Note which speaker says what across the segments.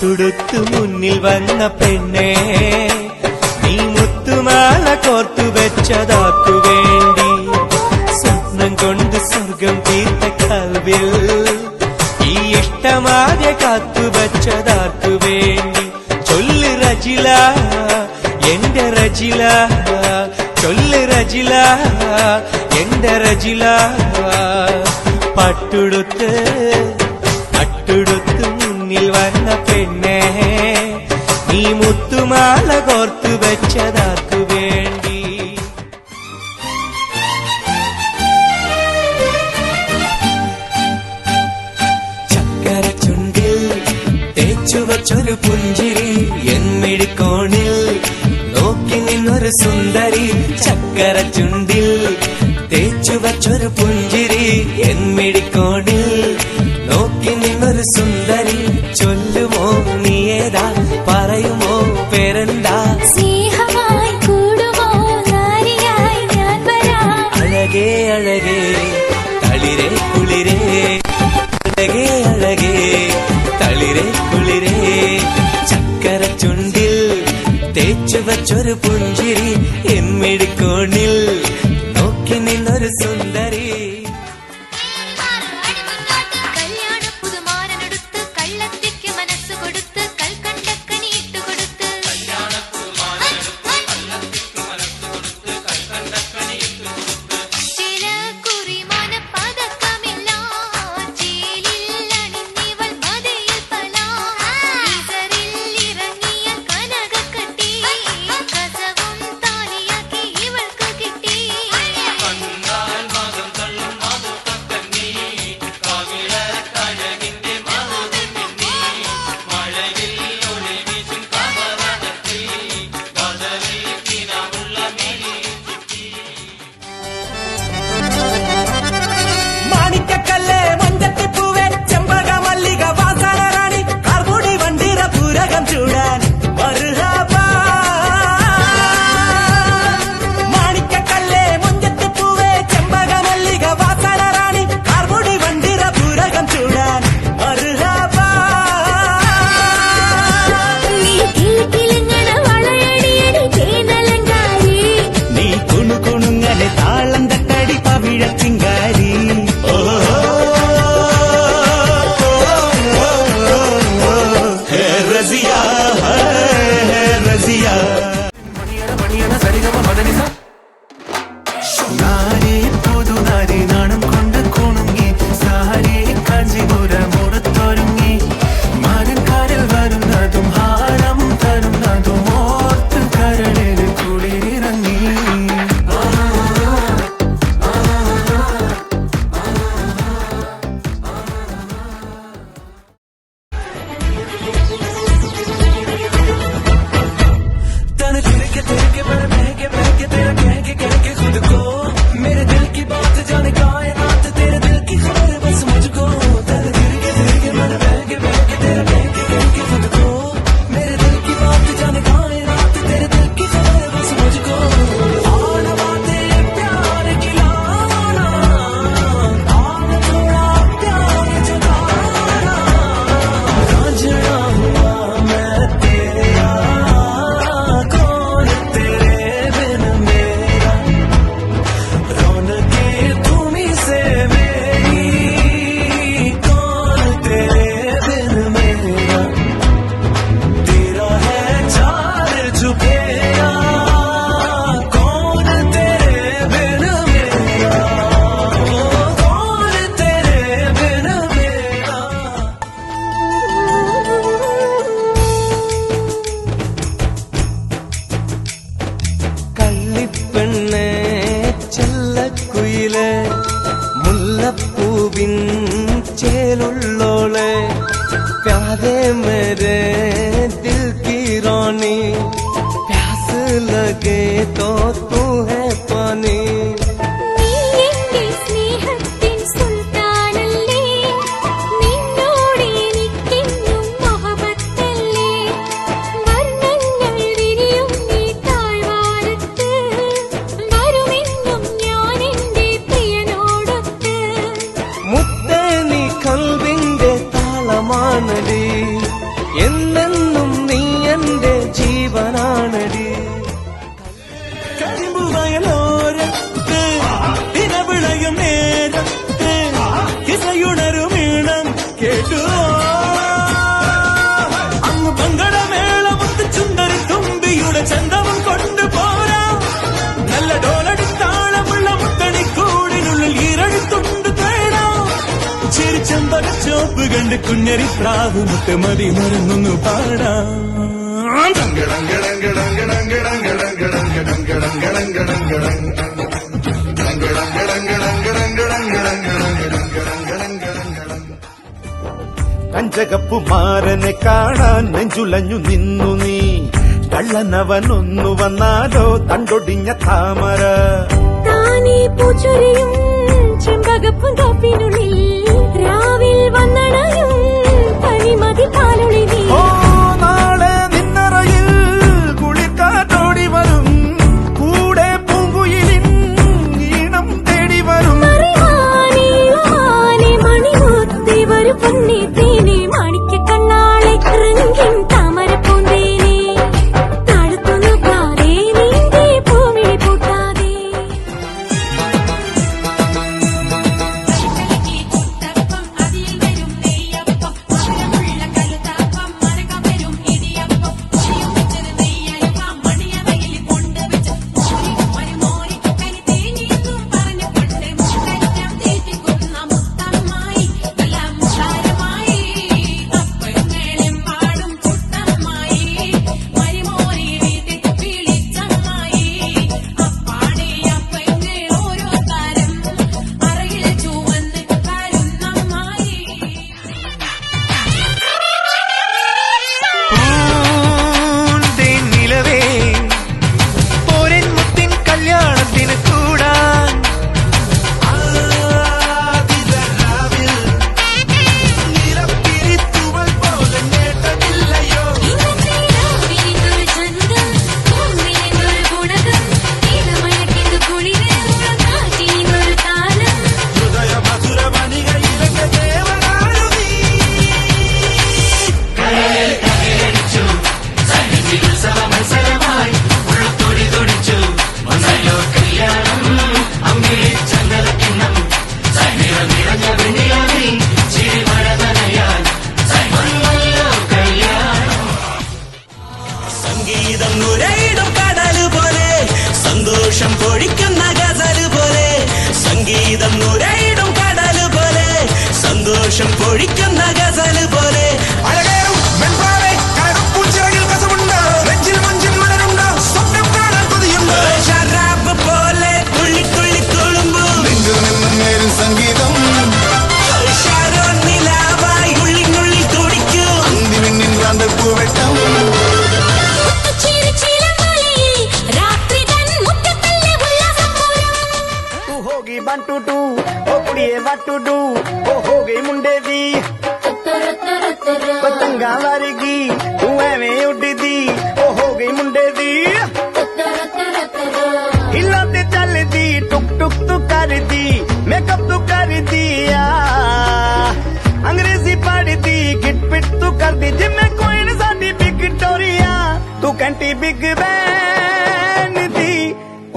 Speaker 1: പട്ടുടുത്തു മുന്നിൽ വന്ന പെണ്ണേ, നീ മുത്തുമാല കോർത്തു വെച്ചതാക്കു വേണ്ടി, സ്വപ്നം കൊണ്ട് സ്വർഗം തീർത്ത കൽവിൽ ഈ ഇഷ്ടമാകെ കാത്തു വെച്ചതാക്കു വേണ്ടി. ചൊല്ല് റജില എന്റെ റജില, ചൊല്ല് റജില എന്റെ റജില. പട്ടുടുത്ത് മുന്നിൽ വന്ന പെണ്ണേ, നീ മുത്തുമാല കോർത്തു വെച്ചതാക്കു വേണ്ടി. ചക്കര ചുണ്ടിൽ തേച്ചു വച്ചൊരു പുഞ്ചിരി, എന്മിഴിക്കോണിൽ നോക്കി നിന്നൊരു സുന്ദരി. ചക്കര ചുണ്ടിൽ തേച്ചു വച്ചൊരു പുഞ്ചിരി, എന്മിഴിക്കോണിൽ നോക്കി നിന്നൊരു സുന്ദരി. ചൊല്ലുമോ നീയേതാ, പറയുമോ പേരെന്താ?
Speaker 2: സ്നേഹമായി കൂടുമോ നാരിയായി ഞാൻ വരാം.
Speaker 1: അഴകേ അഴകേ തളിരേ കുളിരേ, അഴകേ അഴകേ തളിരേ കുളിരേ. ചക്കര ചുണ്ടിൽ തേച്ചു വച്ചൊരു പുഞ്ചിരി, എന്മിഴിക്കോണിൽ നോക്കി നിന്നൊരു സുന്ദരി. മുല്ലപ്പൂവിൻ ചേലുള്ളോളെ, प्यारे मेरे दिल की रानी, प्यास लगे तो तू है पानी. என்ன
Speaker 3: ചോപ്പ് കണ്ട് കുഞ്ഞരി പ്രാവ് മുട്ടുമതി മരുന്നൊന്നു പാടാം
Speaker 4: കഞ്ചകപ്പുമാരനെ കാണാൻ നെഞ്ചുലഞ്ഞു നിന്നു നീ കള്ളനവനൊന്നു വന്നാലോ തണ്ടൊടിഞ്ഞ താമര
Speaker 2: താനേ പൂച്ചൊരിയും ചെമ്പകപ്പും തോപ്പിനുള്ളിൽ രാവിൽ വന്നണയും തനിമതി പാലൊളി നീ
Speaker 4: ഓ നാളെ നിന്നറയിൽ കുളിക്കാറ്റോടി വരും കൂടെ പൂങ്കുയിലിൻ ഈണം തേടി വരും
Speaker 2: മറിവാനേ മണിമുത്തേ വരു പൊന്നേ തേനേ മാണിക്ക കണ്ണാളെ റംഗിൻ താമര പൂന്തേനേ താഴത്തുന്നു കാരേ നീന്തേ പൂമിഴി പൂട്ടാതെ
Speaker 3: സംഗീതം നുരയിടും കടല് പോലെ സന്തോഷം പൊഴിക്കുന്ന ഗസല് പോലെ സംഗീതം നുരയിടും കടല് പോലെ സന്തോഷം പൊഴിക്കുന്ന ഗസല് പോലെ ഷറാബ് പോലെ തുള്ളി തുള്ളി തുളുമ്പും
Speaker 4: സംഗീതം
Speaker 3: ഷാരോൺ നിലാവായി ഉള്ളി നുള്ളി തുടിക്കും
Speaker 4: അന്തിമിന്നിൻ പൂവെട്ടം
Speaker 2: രാത്രി തൻ മുറ്റത്തല്ലേ ഉല്ലാസപൂരം
Speaker 4: तू होगी 1 2 ओ कुड़िए what to do ओ हो गई मुंडे दी पतंगा वारेगी तू एवें उड़दी ओ हो गई मुंडे दी हिलाते चलदी टुक टुक तू करदी मेकअप तू कर दिया अंग्रेजी पढ़दी गिट पिट तू कर दी जिम्मे कोई न साडी विक्टोरिया तू कैंटी बिग बैन दी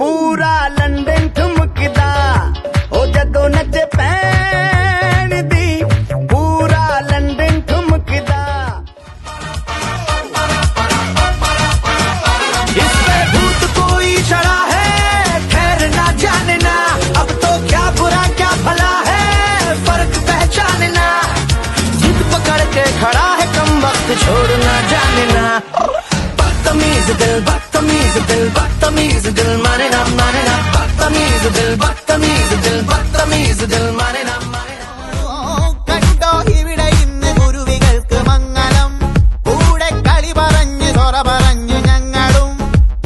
Speaker 4: पूरा लंदन ठुमकदा ओ जदों नचे पैन दी पूरा लंदन ठुमकदा इस पे भूत कोई चढ़ा है खैर ना जानना अब तो क्या बुरा क्या भला है फर्क पहचानना जिद पकड़ के खड़ा है कम वक्त छोड़ना जानना बदतमीज दिल बदतमीज दिल बदतमीज दिल माने ना बदतमीज दिल बदतमीज दिल बदतमीज दिल माने ना
Speaker 5: കണ്ടോ ഇവിടെ ഇന്ന് കുരുവികൾക്ക് മംഗളം കൂടെ കളി പറഞ്ഞ് സൊറ പറഞ്ഞു ഞങ്ങളും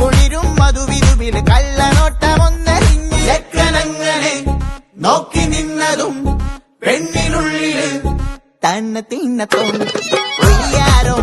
Speaker 5: കുളിരും മധുവിധുവിൽ കള്ളനോട്ടമൊന്നരിഞ്ഞ് ചെക്കനങ്ങനെ നോക്കി നിന്നതും പെണ്ണിനുള്ളിൽ തന്നെ തിന്നത്തും ഒയ്യാരോ